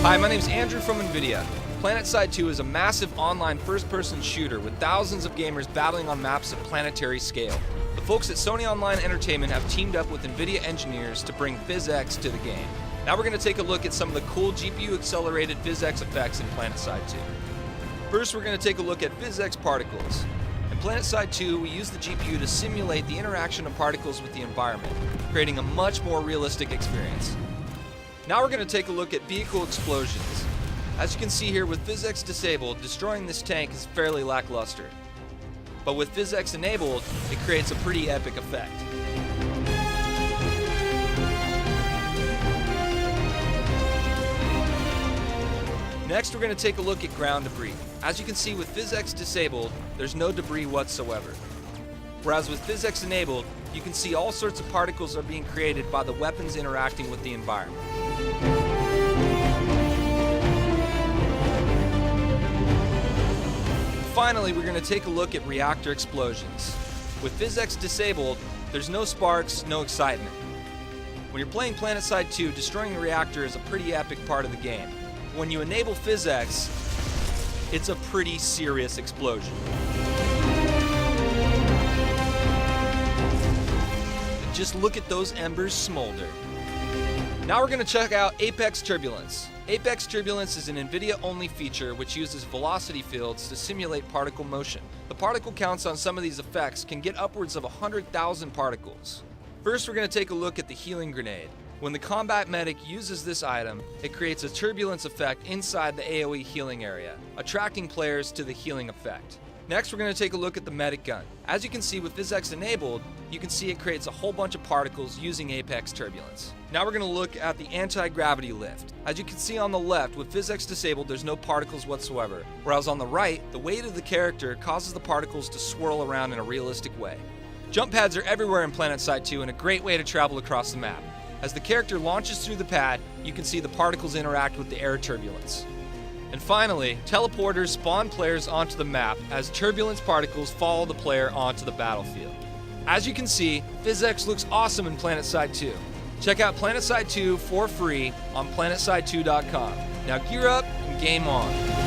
Hi, my name's Andrew from NVIDIA. PlanetSide 2 is a massive online first-person shooter with thousands of gamers battling on maps of planetary scale. The folks at Sony Online Entertainment have teamed up with NVIDIA engineers to bring Physx to the game. Now we're going to take a look at some of the cool GPU-accelerated Physx effects in PlanetSide 2. First, we're going to take a look at Physx particles. In PlanetSide 2, we use the GPU to simulate the interaction of particles with the environment, creating a much more realistic experience. Now we're going to take a look at vehicle explosions. As you can see here, with Physx disabled, destroying this tank is fairly lackluster. But with Physx enabled, it creates a pretty epic effect. Next, we're going to take a look at ground debris. As you can see, with Physx disabled, there's no debris whatsoever. Whereas with Physx enabled, you can see all sorts of particles are being created by the weapons interacting with the environment. Finally, we're going to take a look at reactor explosions. With Physx disabled, there's no sparks, no excitement. When you're playing PlanetSide 2, destroying a reactor is a pretty epic part of the game. When you enable Physx, it's a pretty serious explosion. Just look at those embers smolder. Now we're going to check out Apex Turbulence. Apex Turbulence is an NVIDIA-only feature which uses velocity fields to simulate particle motion. The particle counts on some of these effects can get upwards of 100,000 particles. First, we're going to take a look at the healing grenade. When the combat medic uses this item, it creates a turbulence effect inside the AoE healing area, attracting players to the healing effect. Next, we're going to take a look at the medic gun. As you can see with Physx enabled, you can see it creates a whole bunch of particles using Apex Turbulence. Now we're going to look at the anti-gravity lift. As you can see on the left, with Physx disabled, there's no particles whatsoever. Whereas on the right, the weight of the character causes the particles to swirl around in a realistic way. Jump pads are everywhere in PlanetSide 2 and a great way to travel across the map. As the character launches through the pad, you can see the particles interact with the air turbulence. And finally, teleporters spawn players onto the map as turbulence particles follow the player onto the battlefield. As you can see, Physx looks awesome in PlanetSide 2. Check out PlanetSide 2 for free on planetside2.com. Now gear up and game on.